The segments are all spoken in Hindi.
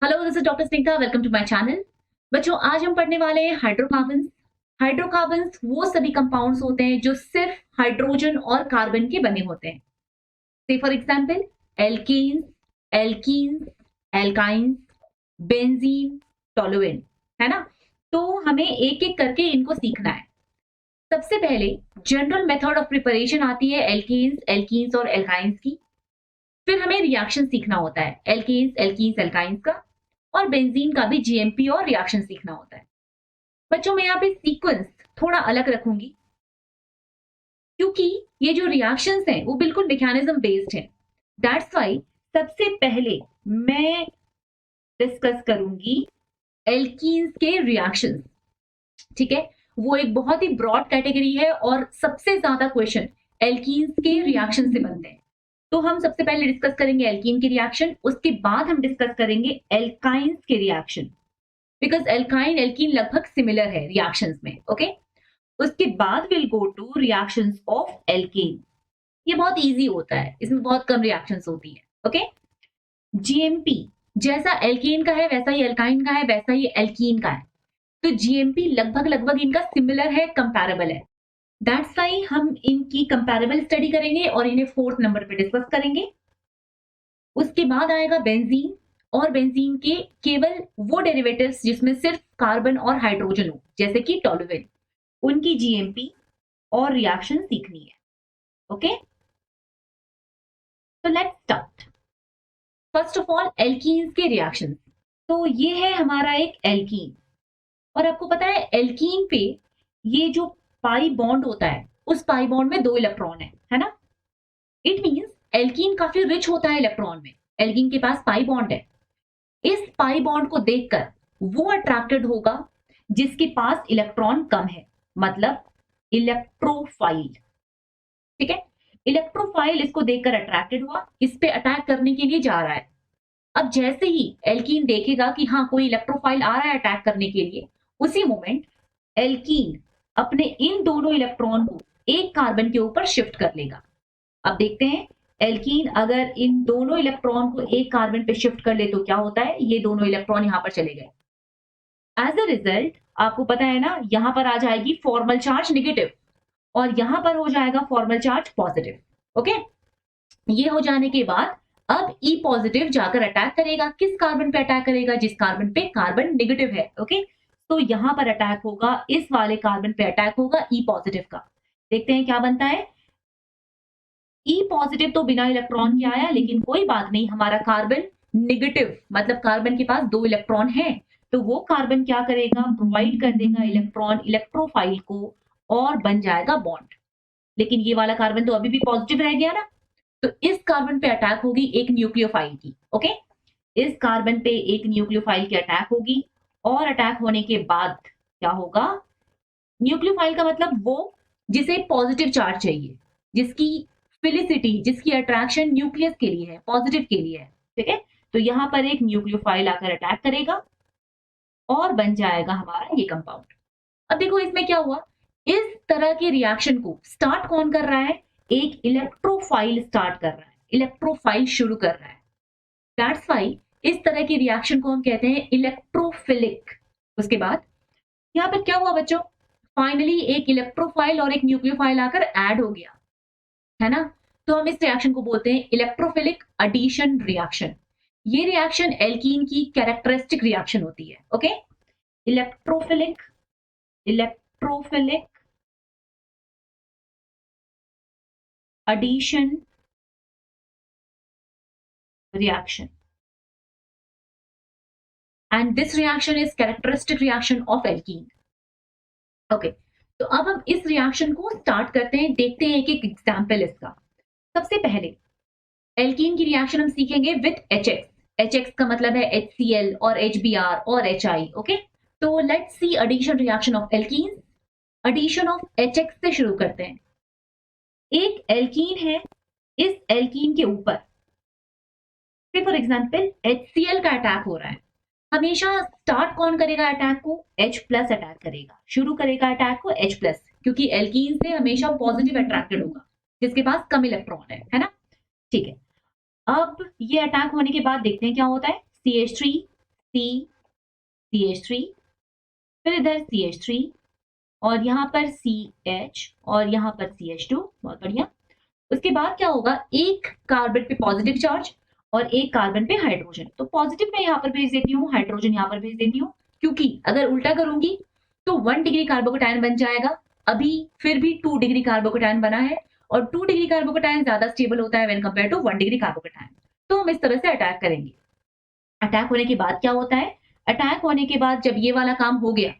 Hello, this is doctor Snigdha. Welcome to my channel. बच्चों, आज हम पढ़ने वाले हैं हाइड्रोकार्बन्स। हाइड्रोकार्बन्स वो सभी कंपाउंड्स होते हैं जो सिर्फ हाइड्रोजन और कार्बन के बने होते हैं। Say for example alkenes, alkenes, alkynes, benzene, toluene, है ना। तो हमें एक एक करके इनको सीखना है। सबसे पहले जनरल मेथड ऑफ प्रिपरेशन आती है एल्कीन्स, एल्कीन्स और एल्काइंस की। फिर हमें रिएक्शन सीखना होता है एल्केन्स, एल्कीन्स, एल्काइंस का। और बेंजीन का भी जीएमपी और रिएक्शन सीखना होता है। बच्चों, मैं यहाँ पे सीक्वेंस थोड़ा अलग रखूंगी क्योंकि ये जो रिएक्शंस हैं वो बिल्कुल मैकेनिज्म बेस्ड है। दैट्स व्हाई सबसे पहले मैं डिस्कस करूंगी एल्कीन्स के रिएक्शंस। ठीक है, वो एक बहुत ही ब्रॉड कैटेगरी है और सबसे ज्यादा क्वेश्चन एल्कीन्स के रिएक्शन से बनते हैं। तो हम सबसे पहले डिस्कस करेंगे एल्कीन के रिएक्शन, उसके बाद हम डिस्कस करेंगे एल्काइंस के रिएक्शन, बिकॉज एल्काइन एल्कीन लगभग सिमिलर है रिएक्शंस में। ओके, उसके बाद will go two reactions of alkene. ये बहुत इजी होता है, इसमें बहुत कम रिएक्शंस होती है। ओके, जीएमपी जैसा एल्कीन का है वैसा ही एल्काइन का है, वैसा ही एल्कीन का है। तो जीएमपी लगभग लगभग इनका सिमिलर है, कंपैरेबल है। दैट्स वाई हम इनकी कंपैरेबल स्टडी करेंगे और इन्हें 4th नंबर पे डिस्कस करेंगे। उसके बाद आएगा बेंजीन, और बेंजीन के केवल वो डेरिवेटिव्स जिसमें सिर्फ कार्बन और हाइड्रोजन हो, जैसे कि टोलुएन, उनकी जीएमपी और रिएक्शन सीखनी है। ओके, तो let's start. First of all alkenes के रिएक्शंस। तो ये है हमारा एक एल्कीन, और आपको पता है एल्कीन पे ये जो पाई बॉन्ड होता है, उस पाई बॉन्ड में 2 इलेक्ट्रॉन है ना। इट मींस एल्कीन काफी रिच होता है इलेक्ट्रॉन में। एल्कीन के पास पाई बॉन्ड है। इस पाई बॉन्ड को देखकर वो अट्रैक्टेड होगा जिसके पास इलेक्ट्रॉन कम है, मतलब इलेक्ट्रोफाइल। ठीक है, इलेक्ट्रोफाइल इसको देखकर अट्रैक्टेड हुआ, इस पे अटैक करने के लिए जा रहा है। अब जैसे ही एल्कीन देखेगा कि हाँ कोई इलेक्ट्रोफाइल आ रहा है अटैक करने के लिए, उसी मोमेंट एल्कीन अपने इन दोनों इलेक्ट्रॉन को एक कार्बन के ऊपर शिफ्ट कर लेगा। अब देखते हैं एल्कीन अगर इन दोनों इलेक्ट्रॉन को एक कार्बन पे शिफ्ट कर ले तो क्या होता है। ये दोनों इलेक्ट्रॉन यहां पर चले गए। एज अ रिजल्ट आपको पता है ना, यहां पर आ जाएगी फॉर्मल चार्ज नेगेटिव और यहां पर हो जाएगा फॉर्मल चार्ज पॉजिटिव। ओके, ये हो जाने के बाद अब ई पॉजिटिव जाकर अटैक करेगा। किस कार्बन पे अटैक करेगा? जिस कार्बन पे कार्बन नेगेटिव है। ओके, तो यहां पर अटैक होगा, इस वाले कार्बन पे अटैक होगा ई पॉजिटिव का। देखते हैं क्या बनता है। ई पॉजिटिव तो बिना इलेक्ट्रॉन के आया, लेकिन कोई बात नहीं, हमारा कार्बन नेगेटिव मतलब कार्बन के पास 2 इलेक्ट्रॉन हैं, तो वो कार्बन क्या करेगा, प्रोवाइड कर देगा इलेक्ट्रॉन इलेक्ट्रोफाइल को और बन जाएगा बॉन्ड। लेकिन ये वाला कार्बन तो अभी भी पॉजिटिव रह गया ना, तो इस कार्बन पे अटैक होगी एक न्यूक्लियोफाइल की। ओके, इस कार्बन पे एक न्यूक्लियोफाइल की अटैक होगी, और अटैक होने के बाद क्या होगा, न्यूक्लियोफाइल का मतलब वो जिसे पॉजिटिव चार्ज चाहिए, जिसकी फिलिसिटी, जिसकी अट्रैक्शन न्यूक्लियस के लिए है, पॉजिटिव के लिए है। ठीक है, तो यहां पर एक न्यूक्लियोफाइल आकर अटैक करेगा और बन जाएगा हमारा ये कंपाउंड। अब देखो इसमें क्या हुआ, इस तरह के रिएक्शन को स्टार्ट कौन कर रहा है? एक इलेक्ट्रोफाइल स्टार्ट कर रहा है, इलेक्ट्रोफाइल शुरू कर रहा है। दैट्स व्हाई इस तरह के रिएक्शन को हम कहते हैं इलेक्ट्रोफिलिक। उसके बाद यहाँ पर क्या हुआ बच्चों, फाइनली एक इलेक्ट्रोफाइल और एक न्यूक्लियोफाइल आकर ऐड हो गया, है ना। तो हम इस रिएक्शन को बोलते हैं इलेक्ट्रोफिलिक एडिशन रिएक्शन। ये रिएक्शन एल्कीन की कैरेक्टरिस्टिक रिएक्शन होती है। Okay, electrophilic, electrophilic addition reaction, and this reaction is characteristic reaction of alkene. Okay, तो अब हम इस रिएक्शन को स्टार्ट करते हैं, देखते हैं एक एक एग्जाम्पल इसका। सबसे पहले एल्कीन की रिएक्शन हम सीखेंगे विथ HX। HX का मतलब है HCl और HBr और HI। ओके, तो let's see addition reaction of alkene. Addition of HX से शुरू करते हैं। एक एल्कीन है, इस एल्कीन के ऊपर फॉर एग्जाम्पल HCl का अटैक हो रहा है। हमेशा स्टार्ट कौन करेगा अटैक को? H प्लस अटैक करेगा, शुरू करेगा अटैक को H प्लस, क्योंकि एल्कीन से हमेशा पॉजिटिव अट्रैक्टेड होगा जिसके पास कम इलेक्ट्रॉन है ना। ठीक है, अब ये अटैक होने के बाद देखते हैं क्या होता है। CH3 CH3, फिर इधर CH3 और यहाँ पर CH और यहाँ पर CH2। बहुत बढ़िया। उसके बाद क्या होगा, एक कार्बन पे पॉजिटिव चार्ज और एक कार्बन पे हाइड्रोजन। तो पॉजिटिव मैं यहाँ पर भेज देती हूँ, हाइड्रोजन यहाँ पर भेज देती हूँ, क्योंकि अगर उल्टा करूंगी तो 1 डिग्री कार्बोकेटायन बन जाएगा। अभी फिर भी 2 डिग्री कार्बोकेटायन बना है और 2 डिग्री कार्बोकेटायन ज्यादा स्टेबल होता है when compare to 1 degree carbocation. तो हम इस तरह से अटैक करेंगे। अटैक होने के बाद क्या होता है, अटैक होने के बाद जब ये वाला काम हो गया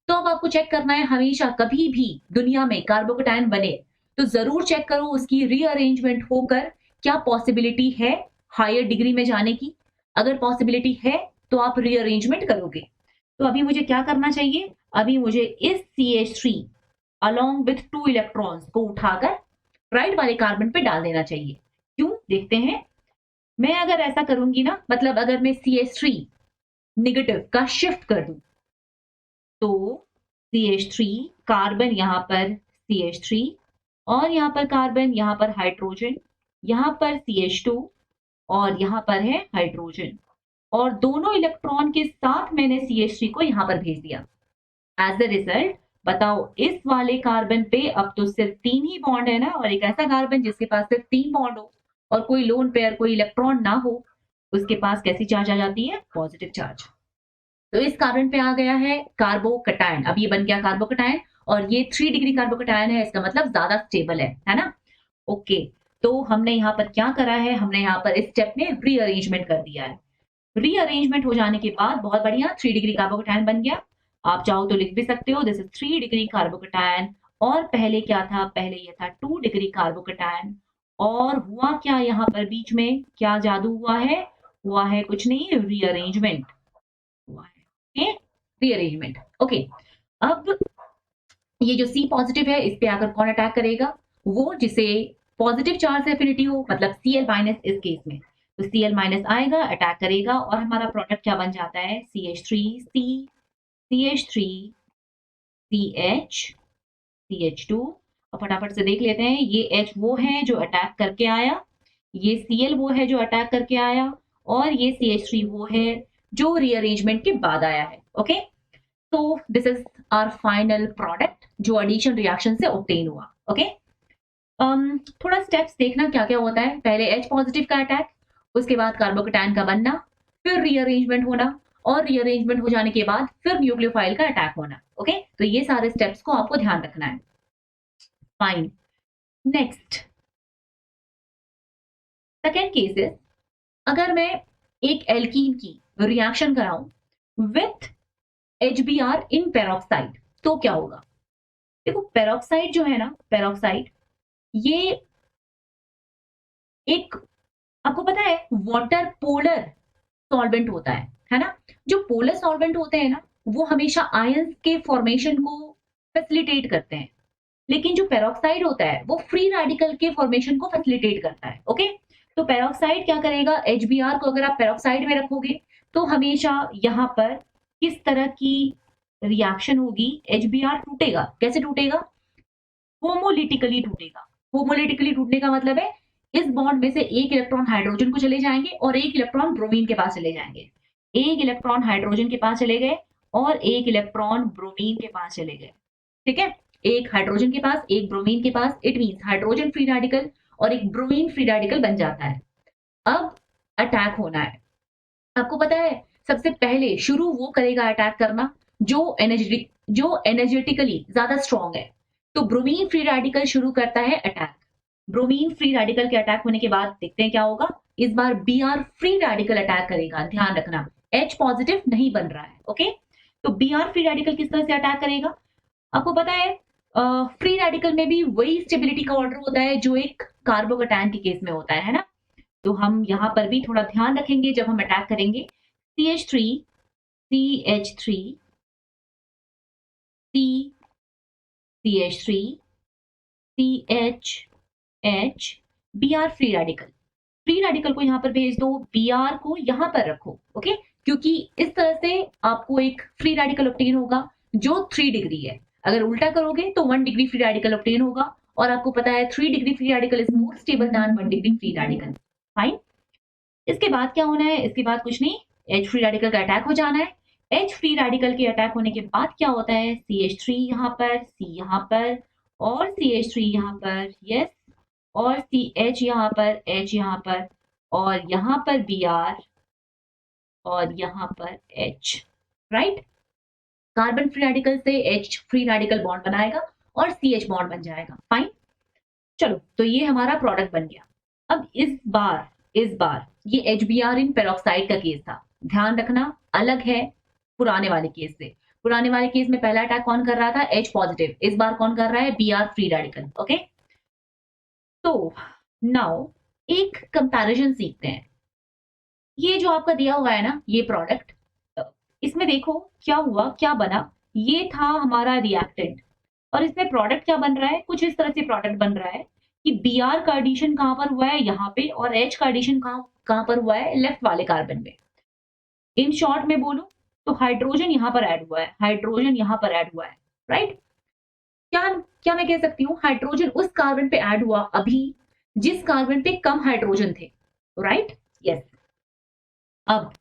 तो अब आपको चेक करना है, हमेशा कभी भी दुनिया में कार्बोकेटायन बने तो जरूर चेक करो उसकी रीअरेंजमेंट होकर क्या पॉसिबिलिटी है हायर डिग्री में जाने की। अगर पॉसिबिलिटी है तो आप रीअरेंजमेंट करोगे। तो अभी मुझे क्या करना चाहिए, अभी मुझे इस CH3 अलोंग विथ 2 इलेक्ट्रॉन्स को उठाकर राइट वाले कार्बन पे डाल देना चाहिए। क्यों, देखते हैं। मैं अगर ऐसा करूंगी ना, मतलब अगर मैं CH3 नेगेटिव का शिफ्ट कर दूं तो CH3 कार्बन यहाँ पर CH3 और यहाँ पर कार्बन, यहाँ पर हाइड्रोजन, यहाँ पर CH2 और यहाँ पर है हाइड्रोजन, और दोनों इलेक्ट्रॉन के साथ मैंने CH3 को यहाँ पर भेज दिया। एज द रिजल्ट बताओ, इस वाले कार्बन पे अब तो सिर्फ 3 ही बॉन्ड है ना, और एक ऐसा कार्बन जिसके पास सिर्फ 3 बॉन्ड हो और कोई लोन पेयर, कोई इलेक्ट्रॉन ना हो, उसके पास कैसी चार्ज आ जाती है, पॉजिटिव चार्ज। तो इस कार्बन पे आ गया है कार्बोकटायन। अब ये बन गया कार्बोकटायन और ये 3 डिग्री कार्बोकटायन है, इसका मतलब ज्यादा स्टेबल है ना। ओके, तो हमने यहाँ पर क्या करा है, हमने यहाँ पर इस स्टेप में रीअरेंजमेंट कर दिया है। रीअरेंजमेंट हो जाने के बाद बहुत बढ़िया 3 डिग्री कार्बोकटायन बन गया। आप चाहो तो लिख भी सकते हो दिस इज 3 डिग्री कार्बोकटायन, और पहले क्या था, पहले ये था 2 डिग्री कार्बोकटायन। और हुआ क्या यहाँ पर बीच में, क्या जादू हुआ है कुछ नहीं, रीअरेंजमेंट हुआ है। रीअरेंजमेंट। ओके, अब ये जो C पॉजिटिव है इस पे आकर कौन अटैक करेगा, वो जिसे पॉजिटिव चार्ज से एफिनिटी हो, मतलब Cl माइनस इस केस में। तो Cl माइनस आएगा, अटैक करेगा, और हमारा प्रोडक्ट क्या बन जाता है, CH3C, CH3, CH, CH2। और फटाफट से देख लेते हैं, ये H वो है जो अटैक करके आया, ये Cl वो है जो अटैक करके आया, और ये CH3 वो है जो रीअरेंजमेंट के बाद आया है। ओके, तो this is our final product जो एडिशन रिएक्शन से ऑब्टेन हुआ। ओके, थोड़ा स्टेप्स देखना क्या क्या होता है। पहले H पॉजिटिव का अटैक, उसके बाद कार्बोकेटायन का बनना, फिर रीअरेंजमेंट होना, और रीअरेंजमेंट हो जाने के बाद फिर न्यूक्लियोफाइल का अटैक होना। ओके, तो ये सारे स्टेप्स को आपको ध्यान रखना है। Fine, next second case is, अगर मैं एक एल्कीन की रिएक्शन कराऊं विथ HBr इन पेरोक्साइड तो क्या होगा। देखो, पेरोक्साइड जो है ना, पेरोक्साइड ये एक, आपको पता है, वाटर पोलर सॉल्वेंट होता है ना। जो पोलर सॉल्वेंट होते हैं ना, वो हमेशा आयंस के फॉर्मेशन को फैसिलिटेट करते हैं, लेकिन जो पेरोक्साइड होता है वो फ्री रेडिकल के फॉर्मेशन को फैसिलिटेट करता है। ओके, तो पेरोक्साइड क्या करेगा, HBr को अगर आप पेरोक्साइड में रखोगे तो हमेशा यहाँ पर किस तरह की रिएक्शन होगी, HBr टूटेगा। कैसे टूटेगा, होमोलिटिकली टूटेगा। होमोलिटिकली टूटने का मतलब है इस बॉन्ड में से एक इलेक्ट्रॉन हाइड्रोजन को चले जाएंगे और एक इलेक्ट्रॉन ब्रोमीन के पास चले जाएंगे। एक इलेक्ट्रॉन हाइड्रोजन के पास चले गए और एक इलेक्ट्रॉन ब्रोमीन के पास चले गए। ठीक है, एक हाइड्रोजन के पास, एक ब्रोमीन के पास, it means hydrogen free radical और एक ब्रोमीन फ्री रेडिकल बन जाता है। अब अटैक होना है। आपको पता है, सबसे पहले शुरू वो करेगा अटैक करना जो एनर्जेटिकली ज्यादा स्ट्रॉन्ग है। तो ब्रोमीन फ्री रेडिकल शुरू करता है अटैक। ब्रोमीन फ्री रेडिकल के अटैक होने के बाद देखते हैं क्या होगा। इस बार Br फ्री रेडिकल अटैक करेगा, ध्यान रखना H पॉजिटिव नहीं बन रहा है। ओके, तो Br फ्री रेडिकल किस तरह से अटैक करेगा, आपको पता है, फ्री रेडिकल में भी वही स्टेबिलिटी का ऑर्डर होता है जो एक कार्बोकेटायन के केस में होता है ना। तो हम यहाँ पर भी थोड़ा ध्यान रखेंगे जब हम अटैक करेंगे। CH3, CH3, CH3, CH, H, Br free radical. Free radical को यहाँ पर भेज दो, Br को यहाँ पर रखो। ओके, क्योंकि इस तरह से आपको एक फ्री रेडिकल ऑब्टेन होगा जो 3 डिग्री है। अगर उल्टा करोगे तो 1 डिग्री फ्री रेडिकल ऑब्टेन होगा, और आपको पता है 3 degree free radical is more stable then 1 degree free radical. Fine, इसके बाद क्या होना है, इसके बाद कुछ नहीं, H फ्री रेडिकल का अटैक हो जाना है। H फ्री रेडिकल के अटैक होने के बाद क्या होता है, CH3 यहाँ पर, C यहाँ पर और CH3 यहाँ पर, यस, और CH यहाँ पर, H यहाँ पर और यहाँ पर Br और यहाँ पर H, right. Carbon free radical से H फ्री रेडिकल बॉन्ड बनाएगा और CH बॉन्ड बन जाएगा, फाइन। चलो, तो ये हमारा प्रोडक्ट बन गया। अब इस बार ये HBr इन पेरोक्साइड का केस था, ध्यान रखना अलग है पुराने वाले केस से। पुराने वाले केस में पहला अटैक कौन कर रहा था, H पॉजिटिव, इस बार कौन कर रहा है, Br फ्री रेडिकल, ओके। तो नाउ एक कंपैरिजन सीखते हैं। ये जो आपका दिया हुआ है ना, ये प्रोडक्ट, इसमें देखो क्या हुआ, क्या बना। ये था हमारा रिएक्टेंट और इसमें प्रोडक्ट क्या बन रहा है, कुछ इस तरह से प्रोडक्ट बन रहा है कि Br का एडिशन कहां पर हुआ है, यहाँ पे, और H का एडिशन कहां पर हुआ है, लेफ्ट वाले कार्बन में। इन शॉर्ट में बोलूं तो हाइड्रोजन यहां पर ऐड हुआ है, हाइड्रोजन यहां पर ऐड हुआ है, राइट। क्या क्या मैं कह सकती हूँ, हाइड्रोजन उस कार्बन पे ऐड हुआ अभी जिस कार्बन पे कम हाइड्रोजन थे, राइट, यस। अब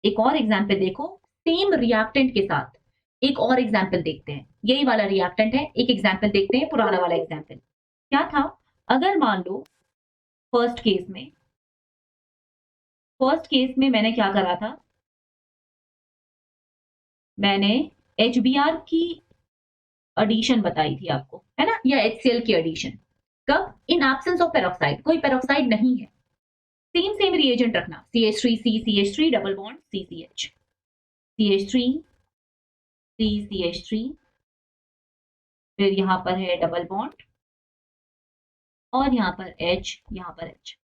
एक और एग्जाम्पल देखो, सेम रिएक्टेंट के साथ एक और एग्जाम्पल देखते हैं। यही वाला रिएक्टेंट है, एक एग्जाम्पल देखते हैं, पुराना वाला एग्जाम्पल क्या था। अगर मान लो फर्स्ट केस में मैंने क्या करा था, मैंने HBr की एडिशन बताई थी आपको, है ना, या HCl की एडिशन। कब, इन एब्सेंस ऑफ पेरोक्साइड, कोई पेरोक्साइड नहीं है, सेम रिएजेंट रखना, CH3C CH3 double bond CCH, CH3 C CH3, फिर यहां पर है डबल बॉन्ड और यहाँ पर H।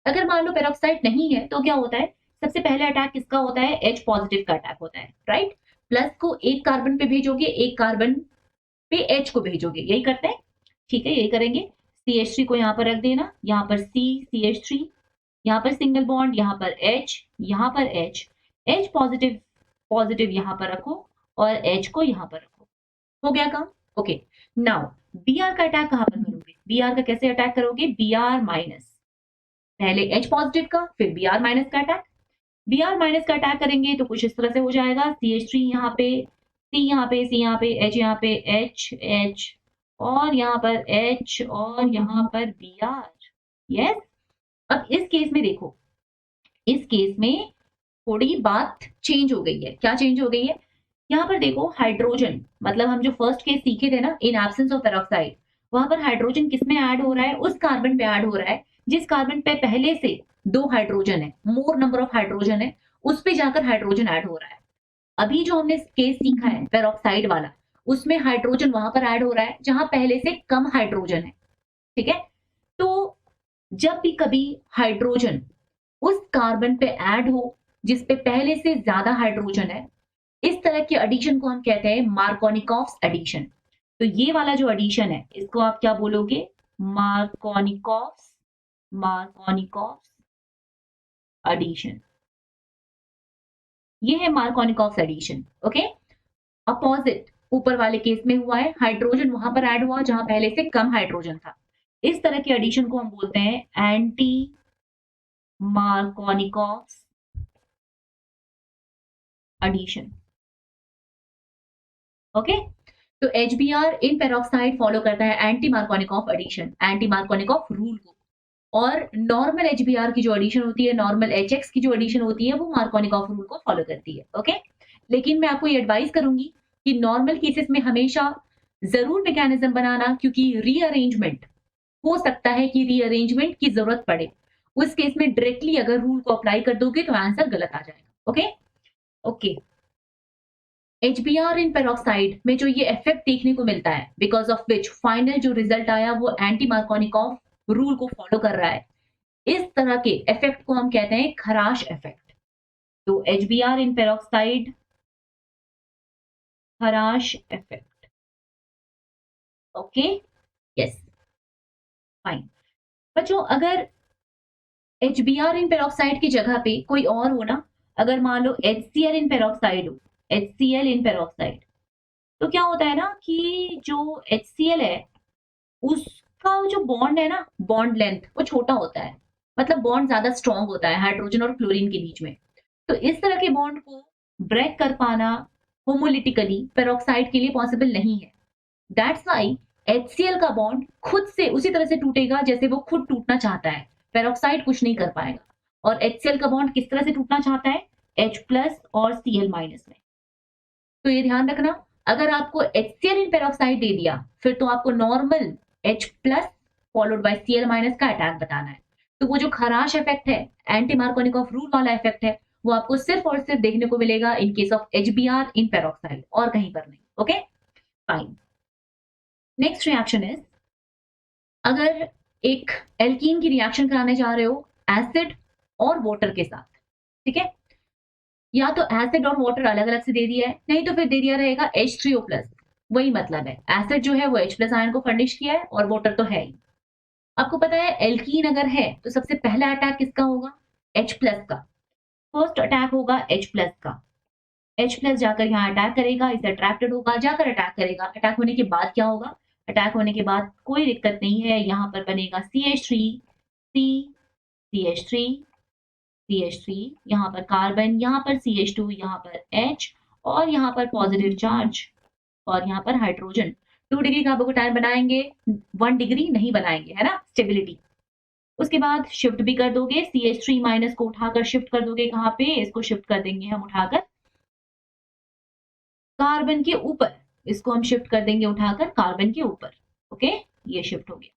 अगर मान लो पेरोक्साइड नहीं है तो क्या होता है, सबसे पहले अटैक किसका होता है, H पॉजिटिव का अटैक होता है, राइट। प्लस को एक कार्बन पे भेजोगे, एक कार्बन पे H को भेजोगे, यही करते हैं, ठीक है, यही करेंगे। CH3 को यहाँ पर रख देना, यहाँ पर C CH3, यहाँ पर सिंगल बॉन्ड, यहाँ पर H, यहाँ पर H पॉजिटिव यहाँ पर रखो और H को यहाँ पर रखो, हो गया काम, ओके। नाउ Br का अटैक कहां पर करोगे, Br का कैसे अटैक करोगे, Br माइनस, पहले H पॉजिटिव का फिर Br माइनस का अटैक। Br माइनस का अटैक करेंगे तो कुछ इस तरह से हो जाएगा, CH3 यहाँ पे, C यहाँ पे, C यहाँ पे, H यहाँ पे, H और यहाँ पर H और यहाँ पर Br, यस। अब इस केस में देखो, इस केस में थोड़ी बात चेंज हो गई है, क्या चेंज हो गई है, यहाँ पर देखो हाइड्रोजन, मतलब हम जो फर्स्ट केस सीखे थे ना, इन एब्सेंस ऑफ पेरोक्साइड, वहां पर हाइड्रोजन किसमें ऐड हो रहा है, उस कार्बन पे ऐड हो रहा है जिस कार्बन पे पहले से 2 हाइड्रोजन है, मोर नंबर ऑफ हाइड्रोजन है, उस पे जाकर हाइड्रोजन ऐड हो रहा है। अभी जो हमने केस सीखा है पेरोक्साइड वाला, उसमें हाइड्रोजन वहां पर ऐड हो रहा है जहां पहले से कम हाइड्रोजन है, ठीक है। तो जब भी कभी हाइड्रोजन उस कार्बन पे ऐड हो जिसपे पहले से ज्यादा हाइड्रोजन है, इस तरह के एडिशन को हम कहते हैं मार्कोनिकॉफ्स एडिशन। तो ये वाला जो एडिशन है इसको आप क्या बोलोगे, मार्कोनिकॉफ्स एडिशन, ये है मार्कोनिकॉफ्स एडिशन, ओके। अपोजिट ऊपर वाले केस में हुआ है, हाइड्रोजन वहां पर ऐड हुआ जहां पहले से कम हाइड्रोजन था, इस तरह के एडिशन को हम बोलते हैं एंटी मार्कोनिकॉफ्स एडिशन, ओके। तो HBr इन पेरोक्साइड फॉलो करता है anti Markovnikov addition, anti Markovnikov rule को, और नॉर्मल HBr की जो एडिशन होती है, नॉर्मल HX की जो एडिशन होती है, वो मार्कोनिकॉफ रूल को फॉलो करती है, ओके। लेकिन मैं आपको ये एडवाइस करूंगी कि नॉर्मल केसेस में हमेशा जरूर मैकेनिज्म बनाना, क्योंकि रीअरेंजमेंट हो सकता है कि रीअरेंजमेंट की जरूरत पड़े, उस केस में डायरेक्टली अगर रूल को अप्लाई कर दोगे तो आंसर गलत आ जाएगा, okay okay. HBr in peroxide में जो ये इफेक्ट देखने को मिलता है, बिकॉज ऑफ विच फाइनल जो रिजल्ट आया वो एंटी मार्कोनिकॉफ रूल को फॉलो कर रहा है, इस तरह के इफेक्ट को हम कहते हैं खराश इफेक्ट। तो HBr इन पेरोक्साइड खराश इफेक्ट, ओके, यस, फाइन। बच्चों अगर HBr इन पेरोक्साइड की जगह पे कोई और हो ना, अगर मान लो HCl इन पेरोक्साइड हो, HCl इन पेरोक्साइड, तो क्या होता है ना कि जो HCl है उसका जो बॉन्ड है ना, बॉन्ड लेंथ वो छोटा होता है, मतलब बॉन्ड ज्यादा स्ट्रॉन्ग होता है हाइड्रोजन और क्लोरीन के बीच में। तो इस तरह के बॉन्ड को ब्रेक कर पाना होमोलिटिकली पेरोक्साइड के लिए पॉसिबल नहीं है। दैट्स व्हाई HCl का बॉन्ड खुद से उसी तरह से टूटेगा जैसे वो खुद टूटना चाहता है, पेरोक्साइड कुछ नहीं कर पाएगा। और HCl का बॉन्ड किस तरह से टूटना चाहता है, H+ और Cl- में। तो ये ध्यान रखना, अगर आपको HCl इन पेरोक्साइड दे दिया फिर तो आपको normal H+ followed by Cl- का अटैक बताना है। तो वो जो खराश इफेक्ट है, एंटी मार्कोनिकॉफ रूल वाला इफेक्ट है, वो आपको सिर्फ और सिर्फ देखने को मिलेगा in case of HBr in peroxide, और कहीं पर नहीं। Okay fine. Next reaction is, अगर एक एल्कीन की रिएक्शन कराने जा रहे हो एसिड और वाटर के साथ, ठीक है, या तो एसिड और वाटर अलग अलग से दे दिया है, नहीं तो फिर दे दिया रहेगा H3O+। वही मतलब है, एसिड जो है वो H+ आयन को फर्निश किया है और वाटर तो है ही। आपको पता है एल्कीन अगर है तो सबसे पहला अटैक किसका होगा, H+ का। फर्स्ट अटैक होगा H+ का। H+ जाकर यहाँ अटैक करेगा, इसे अट्रैक्टेड होगा, जाकर अटैक करेगा। अटैक होने के बाद क्या होगा, अटैक होने के बाद कोई दिक्कत नहीं है, यहाँ पर बनेगा CH3, C, CH3, CH3, यहाँ पर कार्बन, यहाँ पर CH2, यहाँ पर H, और यहाँ पर पॉजिटिव चार्ज, और यहाँ पर हाइड्रोजन। 2 डिग्री कार्बोकेटायन बनाएंगे, 1 डिग्री नहीं बनाएंगे, है ना, स्टेबिलिटी। उसके बाद शिफ्ट भी कर दोगे, CH3- को उठाकर शिफ्ट कर दोगे, कहाँ पे, इसको शिफ्ट कर देंगे हम उठाकर कार्बन के ऊपर, इसको हम शिफ्ट कर देंगे उठाकर कार्बन के ऊपर। ओके, ये शिफ्ट हो गया,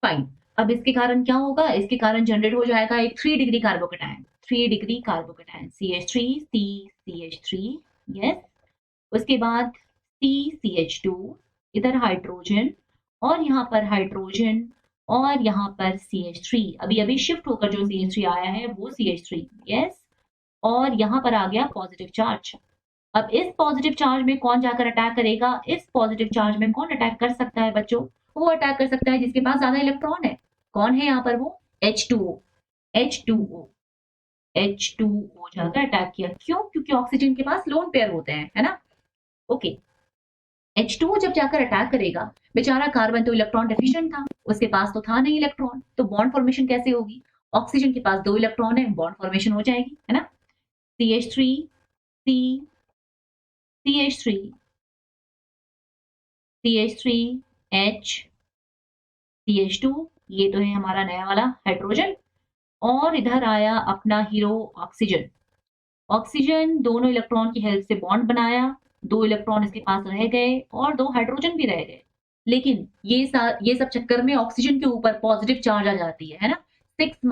फाइन। अब इसके कारण क्या होगा, इसके कारण जनरेट हो जाएगा एक 3 degree carbocation, 3 degree carbocation, CH3, C, CH3, yes. उसके बाद CH2, इधर हाइड्रोजन, और यहाँ पर हाइड्रोजन, और यहाँ पर CH3, अभी अभी शिफ्ट होकर जो CH3 आया है वो CH3, यस। और यहाँ पर आ गया पॉजिटिव चार्ज। अब इस पॉजिटिव चार्ज में कौन जाकर अटैक करेगा, इस पॉजिटिव चार्ज में कौन अटैक कर सकता है बच्चों, वो अटैक कर सकता है जिसके पास ज्यादा इलेक्ट्रॉन है। कौन है यहाँ पर, वो H2O, H2O, H2O जाकर अटैक किया। क्यों, क्योंकि ऑक्सीजन के पास लोन पेयर होते हैं, है ना। ओके, H2O जब जाकर अटैक करेगा, बेचारा कार्बन तो इलेक्ट्रॉन डेफिशिएंट था, उसके पास तो था नहीं इलेक्ट्रॉन, तो बॉन्ड फॉर्मेशन कैसे होगी, ऑक्सीजन के पास 2 इलेक्ट्रॉन है, बॉन्ड फॉर्मेशन हो जाएगी, है ना। CH3, C, CH3, CH3, H, CH2, ये तो है हमारा नया वाला हाइड्रोजन, और इधर आया अपना हीरो ऑक्सीजन। ऑक्सीजन दोनों इलेक्ट्रॉन की हेल्प से बॉन्ड बनाया, 2 इलेक्ट्रॉन इसके पास रह गए और 2 हाइड्रोजन भी रह गए। लेकिन ये सब चक्कर में ऑक्सीजन के ऊपर पॉजिटिव चार्ज आ जाती है ना, 6 -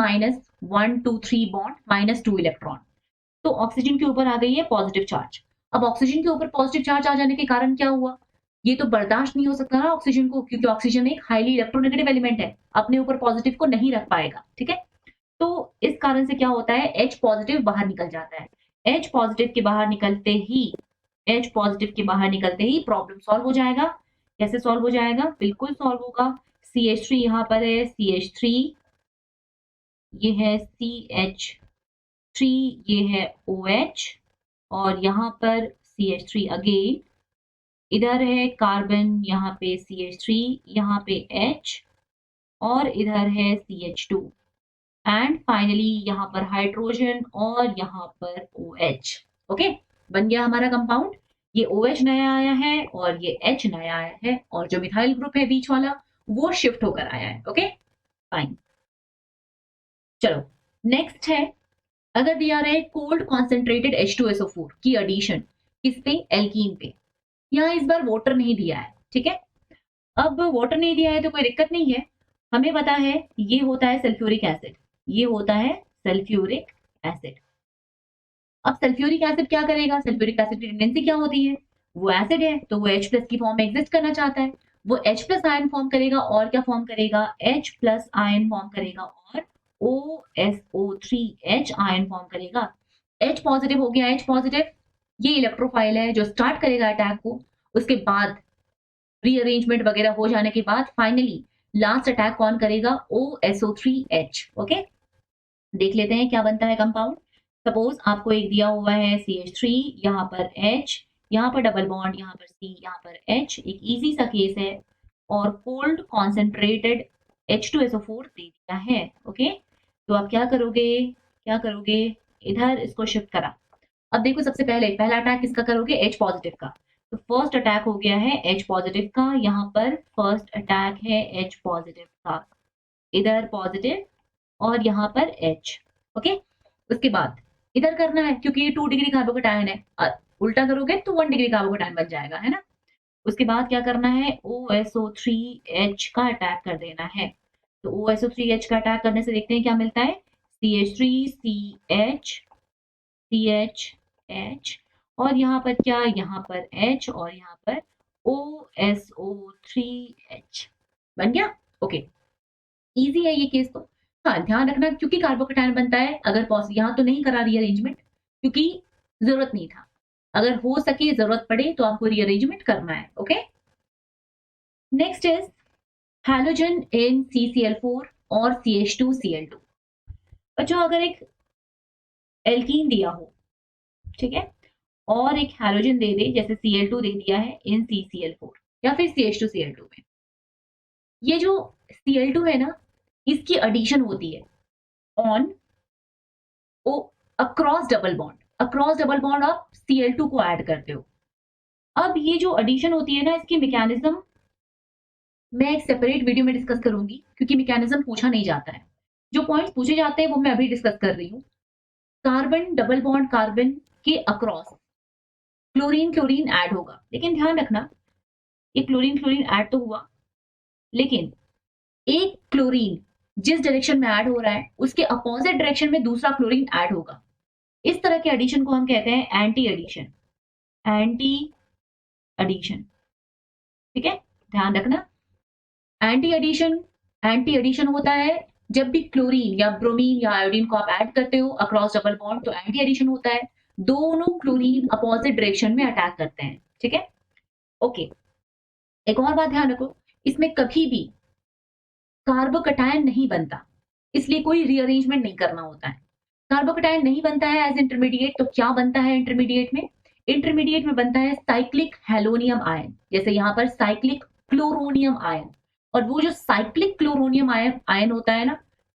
1 2 3 बॉन्ड -2 इलेक्ट्रॉन। तो ऑक्सीजन के ऊपर आ गई है पॉजिटिव चार्ज। अब ऑक्सीजन के ऊपर पॉजिटिव चार्ज आ जाने के कारण क्या हुआ, ये तो बर्दाश्त नहीं हो सकता ना ऑक्सीजन को, क्योंकि ऑक्सीजन एक हाईली इलेक्ट्रोनेगेटिव एलिमेंट है, अपने ऊपर पॉजिटिव को नहीं रख पाएगा, ठीक है। तो इस कारण से क्या होता है, H पॉजिटिव बाहर निकल जाता है। H पॉजिटिव के बाहर निकलते ही, H पॉजिटिव के बाहर निकलते ही प्रॉब्लम सॉल्व हो जाएगा। कैसे सॉल्व हो जाएगा, बिल्कुल सॉल्व होगा। CH3 यहाँ पर है, CH3, ये है CH3, ये है OH, और यहाँ पर CH3 अगेन, इधर है कार्बन, यहाँ पे CH3, यहाँ पे H, और इधर है CH2, एंड फाइनली यहाँ पर हाइड्रोजन और यहाँ पर OH। ओके, बन गया हमारा कंपाउंड। ये OH नया आया है और ये H नया आया है, और जो मिथाइल ग्रुप है बीच वाला वो शिफ्ट होकर आया है। ओके फाइन, चलो नेक्स्ट है, अगर दिया रहे कोल्ड कॉन्सेंट्रेटेड H2SO4 की एडिशन किस पे, एल्कीन पे। यहाँ इस बार वाटर नहीं दिया है, ठीक है। अब वाटर नहीं दिया है तो कोई दिक्कत नहीं है, हमें पता है ये होता है सल्फ्यूरिक एसिड, ये होता है सल्फ्यूरिक एसिड। अब सल्फ्यूरिक एसिड क्या करेगा, सल्फ्यूरिक एसिड की टेंडेंसी क्या होती है, वो एसिड है तो वो H+ की फॉर्म में एग्जिस्ट करना चाहता है, वो H+ आयन फॉर्म करेगा, और क्या फॉर्म करेगा, H+ आयन फॉर्म करेगा, और OSO3H आयन फॉर्म करेगा। H पॉजिटिव हो गया, H पॉजिटिव, ये इलेक्ट्रोफाइल है जो स्टार्ट करेगा अटैक को। उसके बाद रीअरेंजमेंट वगैरह हो जाने के बाद फाइनली लास्ट अटैक कौन करेगा, OSO3H। ओके, देख लेते हैं क्या बनता है कंपाउंड। सपोज आपको एक दिया हुआ है CH3, यहाँ पर H, यहाँ पर डबल बॉन्ड, यहाँ पर C, यहाँ पर H, एक इजी सा केस है, और कोल्ड कॉन्सेंट्रेटेड H2SO4 दे दिया है। ओके, तो आप क्या करोगे, इधर इसको शिफ्ट करा। अब देखो सबसे पहला अटैक किसका करोगे, H पॉजिटिव का। तो फर्स्ट अटैक हो गया है H पॉजिटिव का, यहाँ पर फर्स्ट अटैक है H पॉजिटिव का, इधर पॉजिटिव और यहाँ पर H। ओके, उसके बाद इधर करना है क्योंकि ये 2 डिग्री कार्बोकेटायन है, उल्टा करोगे तो 1 डिग्री कार्बोकेटायन बन जाएगा, है ना। उसके बाद क्या करना है, OSO3H का अटैक कर देना है। तो OSO3H का अटैक करने से देखते हैं क्या मिलता है, CH3CH CH और यहाँ पर क्या, यहाँ पर H और यहाँ पर OSO3H बन गया। ओके, इजी है ये केस तो। हाँ, ध्यान रखना क्योंकि कार्बोकेटायन बनता है, अगर पॉसिबल यहाँ तो नहीं करा रीअरेंजमेंट क्योंकि जरूरत नहीं था, अगर हो सके जरूरत पड़े तो आपको रीअरेंजमेंट करना है। Okay, next is halogen in CCl4 और CH2Cl2। बच्चों अगर एक एल्कीन दिया हो, ठीक है, और एक हैलोजन दे दे, जैसे Cl2 दे दिया है इन CCl4 या फिर CH2Cl2 में, ये जो Cl2 है ना, इसकी एडिशन होती है ऑन अक्रॉस डबल बॉन्ड आप Cl2 को ऐड करते हो। अब ये जो एडिशन होती है ना, इसकी मैकेनिज्म मैं एक सेपरेट वीडियो में डिस्कस करूंगी क्योंकि मैकेनिज्म पूछा नहीं जाता है, जो पॉइंट्स पूछे जाते हैं वो मैं अभी डिस्कस कर रही हूँ। कार्बन डबल बॉन्ड कार्बन के अक्रॉस क्लोरीन ऐड होगा, लेकिन ध्यान रखना ये क्लोरीन ऐड तो हुआ, लेकिन एक क्लोरीन जिस डायरेक्शन में ऐड हो रहा है उसके अपोजिट डायरेक्शन में दूसरा क्लोरीन ऐड होगा। इस तरह के एडिशन को हम कहते हैं एंटी एडिशन। ठीक है, ध्यान रखना, एंटी एडिशन होता है जब भी क्लोरीन या ब्रोमीन या आयोडीन को आप ऐड करते हो अक्रॉस डबल बॉन्ड, तो एंटी एडिशन होता है, दोनों क्लोरीन अपोजिट डायरेक्शन में अटैक करते हैं। ठीक है, ओके, एक और बात ध्यान रखो, इसमें कभी भी कार्बोकटायन नहीं बनता, इसलिए कोई रीअरेंजमेंट नहीं करना होता है। कार्बोकटायन नहीं बनता है एज इंटरमीडिएट, तो क्या बनता है इंटरमीडिएट में बनता है साइक्लिक हेलोनियम आयन, जैसे यहाँ पर साइक्लिक क्लोरोनियम आयन। और वो जो साइक्लिक क्लोरोनियम आयन होता है ना,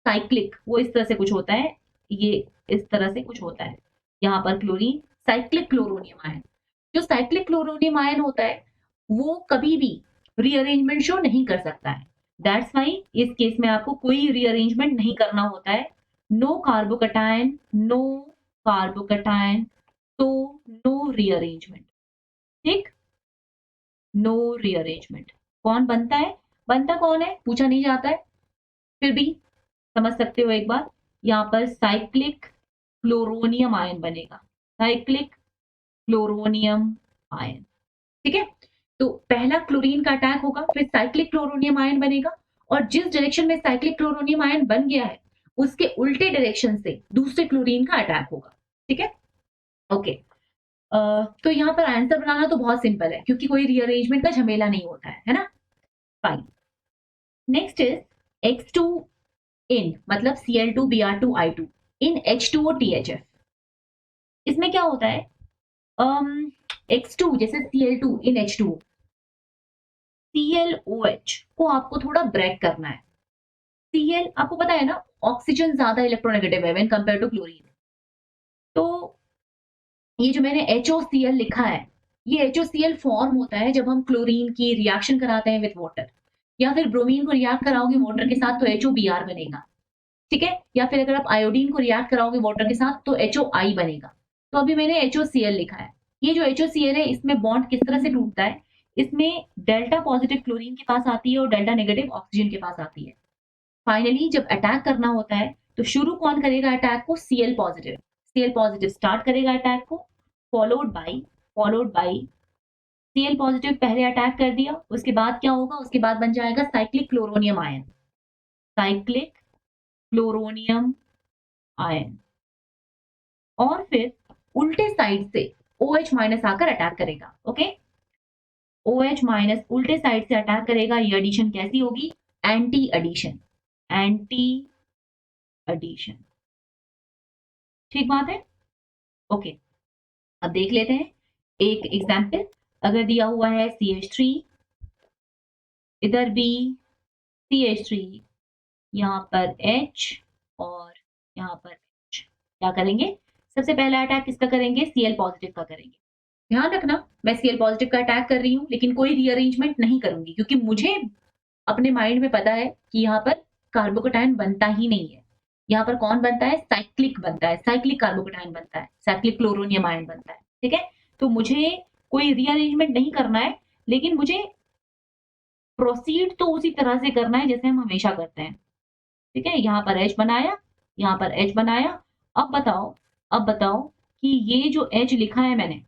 साइक्लिक, वो इस तरह से कुछ होता है, ये इस तरह से कुछ होता है, यहाँ पर क्लोरीन, साइक्लिक क्लोरोनियम आयन। जो साइक्लिक क्लोरोनियम आयन होता है वो कभी भी रीअरेंजमेंट शो नहीं कर सकता है, दैट्स वाई इस केस में आपको कोई रीअरेंजमेंट नहीं करना होता है। नो कार्बोकटायन तो नो रीअरेंजमेंट। ठीक, नो रीअरेंजमेंट। कौन बनता है, बनता कौन है पूछा नहीं जाता है, फिर भी समझ सकते हो एक बार, यहाँ पर साइक्लिक क्लोरोनियम आयन बनेगा, साइक्लिक क्लोरोनियम आयन। ठीक है, तो पहला क्लोरीन का अटैक होगा, फिर साइक्लिक क्लोरोनियम आयन बनेगा, और जिस डायरेक्शन में साइक्लिक क्लोरोनियम आयन बन गया है उसके उल्टे डायरेक्शन से दूसरे क्लोरीन का अटैक होगा। ठीक है, ओके, तो यहाँ पर आंसर बनाना तो बहुत सिंपल है क्योंकि कोई रीअरेंजमेंट का झमेला नहीं होता है ना। फाइन, नेक्स्ट इज X2 इन मतलब Cl2Br2I2 इन H2O THF। इसमें क्या होता है, X2 जैसे Cl2 इन H2O, ClOH को आपको थोड़ा ब्रेक करना है। Cl आपको पता है ना, ऑक्सीजन ज्यादा इलेक्ट्रोनेगेटिव है व्हेन कंपेयर टू क्लोरीन, तो ये जो मैंने HOCl लिखा है, ये HOCl फॉर्म होता है जब हम क्लोरीन की रिएक्शन कराते हैं विथ वाटर, या फिर ब्रोमीन को रिएक्ट कराओगे वाटर के साथ तो HOBr बनेगा। ठीक है, या फिर अगर आप आयोडीन को रिएक्ट कराओगे वाटर के साथ तो HOI बनेगा। तो अभी मैंने HOCl लिखा है, ये जो HOCl है इसमें बॉन्ड किस तरह से टूटता है, इसमें डेल्टा पॉजिटिव क्लोरीन के पास आती है और डेल्टा नेगेटिव ऑक्सीजन के पास आती है। फाइनली जब अटैक करना होता है तो शुरू कौन करेगा अटैक को, Cl पॉजिटिव स्टार्ट करेगा अटैक को, फॉलोड बाय Cl पॉजिटिव पहले अटैक कर दिया, उसके बाद क्या होगा, उसके बाद बन जाएगा साइक्लिक क्लोरोनियम आयन, और फिर उल्टे साइड से OH माइनस आकर अटैक करेगा। ओके, OH माइनस उल्टे साइड से अटैक करेगा, ये एडिशन कैसी होगी, एंटी एडिशन। ठीक बात है, ओके, अब देख लेते हैं एक एग्जाम्पल। अगर दिया हुआ है CH3, इधर भी CH3, यहाँ पर H और यहाँ पर क्या करेंगे, सबसे पहला अटैक किसका करेंगे, Cl पॉजिटिव का करेंगे। ध्यान रखना मैं Cl पॉजिटिव का अटैक कर रही हूँ लेकिन कोई रीअरेंजमेंट नहीं करूंगी क्योंकि मुझे अपने माइंड में पता है कि यहाँ पर कार्बोकेटायन बनता ही नहीं है। यहाँ पर कौन बनता है, साइक्लिक बनता है, साइक्लिक कार्बोकेटायन बनता है, साइक्लिक क्लोरोनियम आयन बनता है। ठीक है, तो मुझे कोई रीअरेंजमेंट नहीं करना है लेकिन मुझे प्रोसीड तो उसी तरह से करना है जैसे हम हमेशा करते हैं। ठीक है, यहाँ पर H बनाया, यहाँ पर H बनाया। अब बताओ कि ये जो H लिखा है मैंने,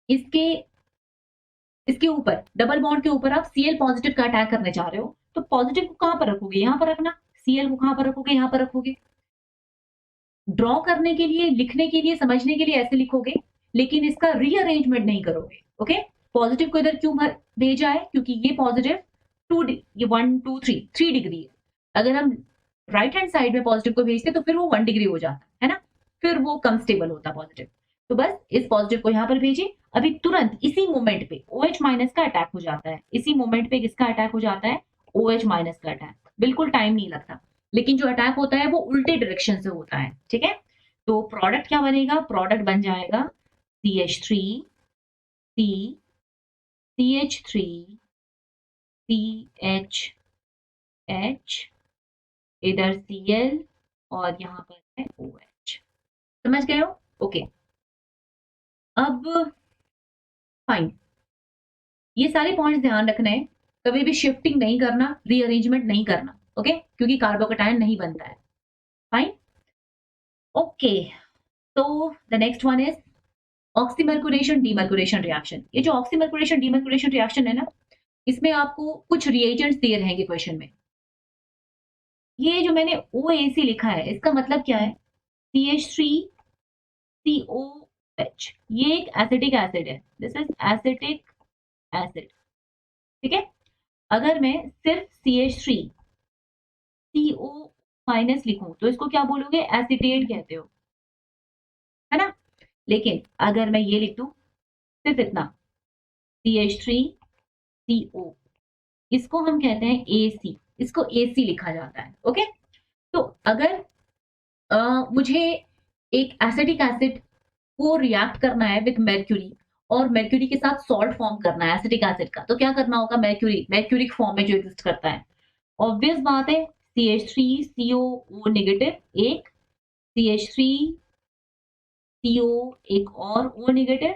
इसके इसके ऊपर डबल बॉन्ड के ऊपर आप Cl पॉजिटिव का अटैक करने जा रहे हो, तो पॉजिटिव को कहां पर रखोगे, यहां पर रखना। Cl को कहां पर रखोगे, यहां पर रखोगे। ड्रॉ करने के लिए, लिखने के लिए, समझने के लिए ऐसे लिखोगे लेकिन इसका रीअरेंजमेंट नहीं करोगे। ओके, पॉजिटिव को इधर क्यों भेजा है, क्योंकि ये पॉजिटिव ये 1 2 3 डिग्री है। अगर हम राइट हैंड साइड में पॉजिटिव को भेजते तो फिर वो 1 डिग्री हो जाता है ना, फिर वो कम स्टेबल होता पॉजिटिव। तो बस इस पॉजिटिव को यहाँ पर भेजिए, अभी तुरंत इसी मोमेंट पे OH माइनस का अटैक हो जाता है। इसी मोमेंट पे किसका अटैक हो जाता है, OH माइनस का अटैक। बिल्कुल टाइम नहीं लगता, लेकिन जो अटैक होता है वो उल्टे डायरेक्शन से होता है। ठीक है, तो प्रोडक्ट क्या बनेगा, प्रोडक्ट बन जाएगा CH3 C CH3 CHH, इधर Cl और यहाँ पर है OH। समझ गए हो? ओके, अब फाइन, ये सारे पॉइंट्स ध्यान रखना है, कभी भी शिफ्टिंग नहीं करना, रीअरेंजमेंट नहीं करना। ओके, क्योंकि कार्बोकेटायन नहीं बनता है। फाइन, ओके, तो the next one is oxymercuration demercuration reaction. ये जो ऑक्सीमर्कुरेशन डीमर्कुरेशन रिएक्शन है ना, इसमें आपको कुछ रिएजेंट्स दिए रहेंगे क्वेश्चन में। ये जो मैंने OAC लिखा है इसका मतलब क्या है, CH3COH, ये एक एसिटिक एसिड है, दिस इज एसिटिक एसिड। ठीक है, अगर मैं सिर्फ CH3CO माइनस लिखूं तो इसको क्या बोलोगे, एसिटेट कहते हो, है ना। लेकिन अगर मैं ये लिख दूं सिर्फ इतना CH3CO, इसको हम कहते हैं AC, इसको AC लिखा जाता है। ओके, तो अगर मुझे एक एसिटिक एसिड को रिएक्ट करना है विथ mercury और mercury के साथ सॉल्ट फॉर्म करना है एसिटिक एसिड का, तो क्या करना होगा, mercuric फॉर्म में जो एग्जिस्ट करता है। ऑब्वियस बात है, CH3CO नेगेटिव एक, CH3CO एक और O नेगेटिव,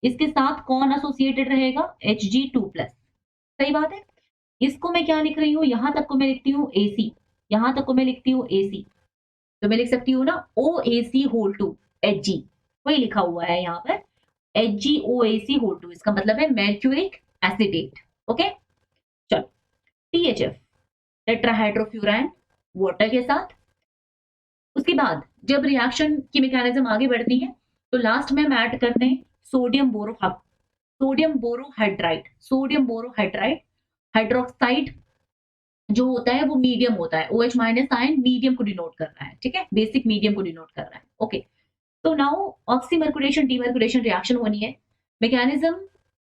इसके साथ कौन एसोसिएटेड रहेगा, Hg2+। सही बात है, इसको मैं क्या लिख रही हूँ, यहां तक को मैं लिखती हूँ AC, यहां तक को मैं लिखती हूँ AC, तो मैं लिख सकती हूँ ना OAC2 Hg, वही लिखा हुआ है यहाँ पर HgOAC2, इसका मतलब है mercuric एसिटेट। ओके, चलो THF टेट्राहाइड्रोफ्यूरान वाटर के साथ। उसके बाद जब रिएक्शन की मैकेनिज्म आगे बढ़ती है तो लास्ट में हम ऐड करते हैं सोडियम बोरोहाइड्राइड हाइड्रोक्साइड जो होता है वो मीडियम होता है, OH माइनस आयन मीडियम को डिनोट कर रहा है। ठीक है, बेसिक मीडियम को डिनोट कर रहा है। ओके, तो नाउ ऑक्सीमर्कुरेशन डीमर्कुरेशन रिएक्शन होनी है। मैकेनिज्म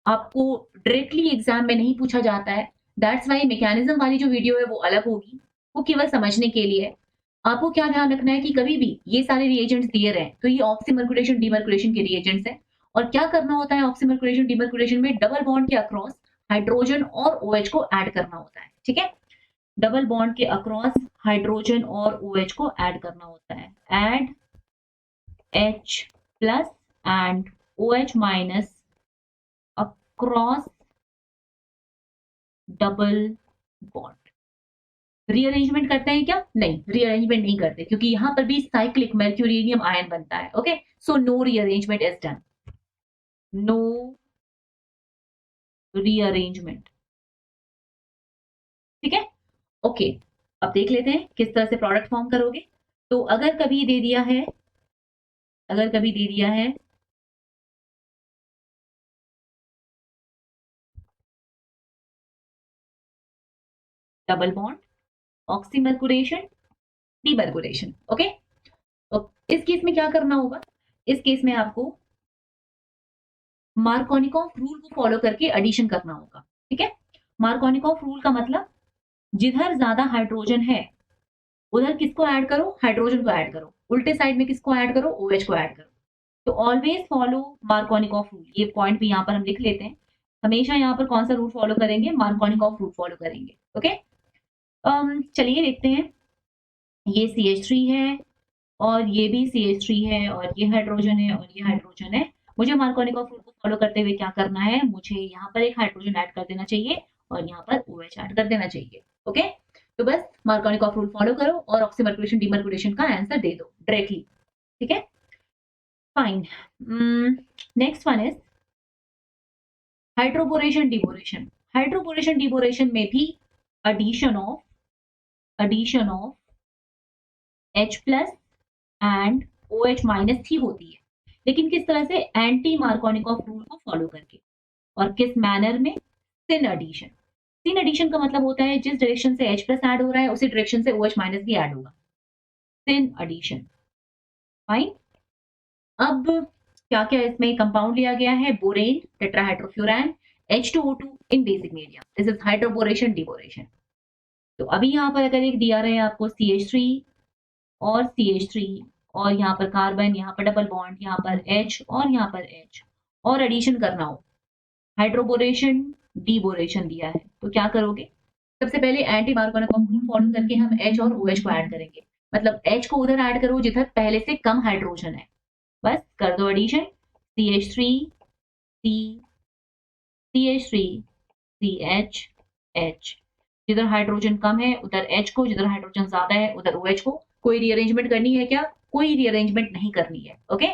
आपको डायरेक्टली एग्जाम में नहीं पूछा जाता है, दैट्स वाई मैकेनिज्म वाली जो वीडियो है वो अलग होगी, वो केवल समझने के लिए है। आपको क्या ध्यान रखना है कि कभी भी ये सारे रिएजेंट्स दिए रहे तो ये ऑक्सीमर्कुरेशन डीमर्कुरेशन के रिएजेंट्स हैं, और क्या करना होता है ऑक्सीमर्कुरेशन डीमर्कुरेशन में, डबल बॉन्ड के अक्रॉस हाइड्रोजन और OH को ऐड करना होता है। ठीक है, डबल बॉन्ड के अक्रॉस हाइड्रोजन और OH को ऐड करना होता है, add H plus and OH minus across double bond. Rearrangement करते हैं क्या, नहीं, रीअरेंजमेंट नहीं करते क्योंकि यहां पर भी साइक्लिक mercurium आयन बनता है। Okay, so no rearrangement is done, no rearrangement. ठीक है, ओके, अब देख लेते हैं किस तरह से प्रोडक्ट फॉर्म करोगे। तो अगर कभी दे दिया है, डबल बॉन्ड ऑक्सीमर्कुरेशन डीमर्कुरेशन। ओके, तो इस केस में क्या करना होगा, इस केस में आपको मार्कोनिकॉफ रूल को फॉलो करके एडिशन करना होगा। ठीक है, मार्कोनिकॉफ रूल का मतलब जिधर ज्यादा हाइड्रोजन है उधर किसको ऐड करो, हाइड्रोजन को ऐड करो, उल्टे साइड में किसको ऐड करो, OH को ऐड करो। तो ऑलवेज फॉलो मार्कोनिकॉफ रूल, ये पॉइंट भी यहाँ पर हम लिख लेते हैं। हमेशा यहाँ पर कौन सा रूल फॉलो करेंगे, मार्कोनिकॉफ रूल फॉलो करेंगे। ओके, चलिए देखते हैं। ये CH3 है और ये भी CH3 है और ये हाइड्रोजन है और ये हाइड्रोजन है। मुझे मार्कोनिकॉफ रूल को फॉलो करते हुए क्या करना है, मुझे यहाँ पर एक हाइड्रोजन ऐड कर देना चाहिए और यहाँ पर OH ऐड कर देना चाहिए। ओके, तो बस मार्कोनिकॉफ रूल फॉलो करो और ऑक्सीमर्कुलेशन डीमर्कुलेशन का आंसर दे दो डायरेक्टली। ठीक है, fine. Next one is hydroboration deboration. Hydroboration deboration में भी addition of H plus and OH minus ही होती है, लेकिन किस तरह से, एंटी मार्कोनिकॉफ रूल को फॉलो करके। और किस मैनर में, सिन एडिशन। सिन एडिशन का मतलब होता है जिस डायरेक्शन से H प्लस ऐड हो रहा है उसी डायरेक्शन से OH माइनस भी ऐड होगा, सिन एडिशन। फाइन। अब क्या क्या इसमें कंपाउंड लिया गया है, borane, tetrahydrofuran, H2O2 in basic medium. This is hydroboration deboration. तो अभी यहाँ पर अगर एक दिया रहे आपको CH3 और CH3 और यहाँ पर कार्बन, यहाँ पर डबल बॉन्ड, यहाँ पर H और यहाँ पर H, और एडिशन करना हो, हाइड्रोबोरेशन डीबोरेशन दिया है, तो क्या करोगे, सबसे पहले एंटी मार्कोनिकॉफ रूल फॉलो करके हम H और OH को ऐड करेंगे। मतलब H को उधर ऐड करो जिधर पहले से कम हाइड्रोजन है, बस कर दो addition, CH3 C CH3 CH H। जिधर हाइड्रोजन कम है उधर H को, जिधर हाइड्रोजन ज्यादा है उधर OH को। कोई रीअरेंजमेंट करनी है क्या, कोई रीअरेंजमेंट नहीं करनी है। ओके,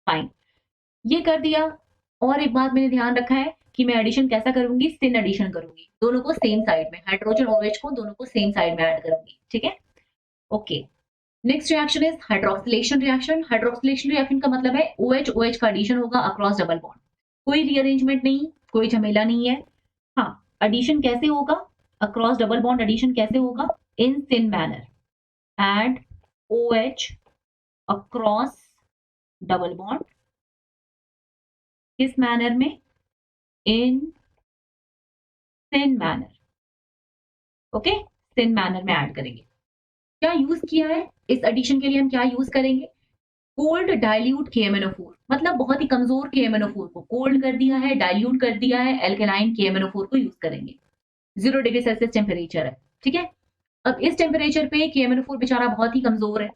फाइन, ये कर दिया। और एक बात मैंने ध्यान रखा है कि मैं एडिशन कैसा करूंगी, सिन एडिशन करूंगी, दोनों को सेम साइड में, हाइड्रोजन और OH को दोनों को सेम साइड में ऐड करूंगी। ठीक है, okay. Next reaction is hydroxylation reaction. Hydroxylation reaction का मतलब है OH OH का एडिशन होगा अक्रॉस डबल बॉन्ड, कोई रीअरेंजमेंट नहीं, कोई झमेला नहीं है। हाँ, एडिशन कैसे होगा, अक्रॉस डबल बॉन्ड एडिशन कैसे होगा, in syn manner, add OH across double bond, किस मैनर में, in syn manner. Okay, syn manner में ऐड करेंगे। क्या यूज किया है इस एडिशन के लिए, हम क्या यूज करेंगे, कोल्ड डाइल्यूट KMnO4, मतलब बहुत ही कमजोर KMnO4 को कोल्ड कर दिया है, डाइल्यूट कर दिया है, एल्केलाइन KMnO4 को यूज करेंगे। 0 डिग्री सेल्सियस टेम्परेचर है। ठीक है, अब इस टेम्परेचर पे KMnO4 बेचारा बहुत ही कमजोर है,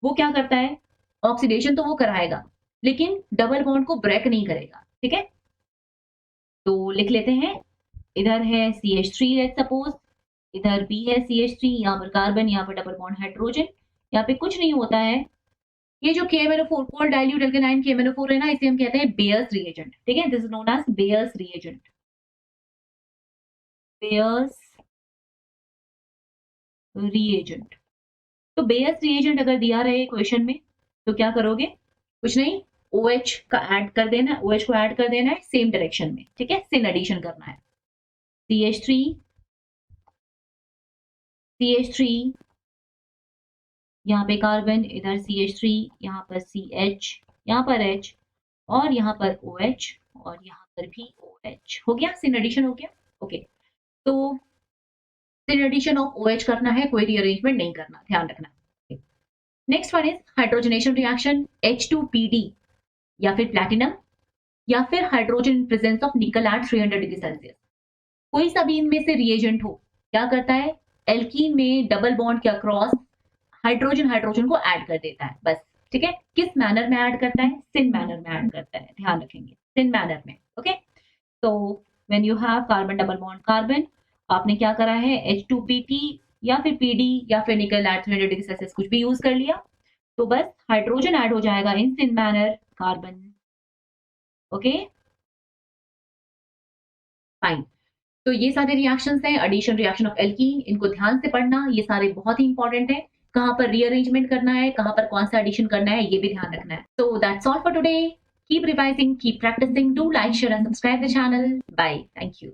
वो क्या करता है, ऑक्सीडेशन तो वो कराएगा लेकिन डबल बॉन्ड को ब्रेक नहीं करेगा। ठीक है, तो लिख लेते हैं, इधर है CH3 लेट्स सपोज, इधर भी है CH3, यहाँ पर कार्बन, यहाँ पर डबल बॉन्ड हाइड्रोजन, यहाँ पे कुछ नहीं होता है। ये जो KMnO4 cold dilute alkaline KMnO4 है ना, इसे हम कहते हैं बेयर्स रिएजेंट। ठीक है, this is known as Baeyer's reagent. Baeyer's reagent. तो बेयर्स रिएजेंट अगर दिया रहे क्वेश्चन में तो क्या करोगे, कुछ नहीं, OH का ऐड कर देना है, OH को ऐड कर देना है सेम डायरेक्शन में। ठीक है, सिन एडिशन करना है, CH3 CH3, यहाँ पे कार्बन, इधर CH3, यहाँ पर CH, यहाँ पर H और यहाँ पर OH और यहाँ पर भी OH। हो गया, सिन एडिशन हो गया। ओके, तो सिन एडिशन ऑफ OH करना है, कोई रीअरेंजमेंट नहीं करना, ध्यान रखना। Next one is hydrogenation reaction, H2PD या फिर प्लैटिनम या फिर hydrogen in presence of nickel at 300 degree Celsius. कोई सा भी इनमें से रिएजेंट हो, क्या करता है, एल्कीन में डबल बॉन्ड के अक्रॉस हाइड्रोजन को ऐड कर देता है, बस। ठीक है, किस मैनर में ऐड करता है, सिन मैनर में ऐड करता है, ध्यान रखेंगे, सिन मैनर में। ओके, तो when you have carbon double bond carbon, आपने क्या करा है, H2PT या फिर PD या फिर निकल एट 300 डिग्री सेल्सियस, कुछ भी यूज कर लिया, तो बस हाइड्रोजन ऐड हो जाएगा इन syn manner, carbon. Okay, fine. तो ये सारे रिएक्शंस हैं, एडिशन रिएक्शन ऑफ एल्कीन, इनको ध्यान से पढ़ना, ये सारे बहुत ही इंपॉर्टेंट है। कहां पर रीअरेंजमेंट करना है, कहां पर कौन सा एडिशन करना है, ये भी ध्यान रखना है। So that's all for today. Keep revising, keep practicing. Do like, share and subscribe the channel. Bye. Thank you.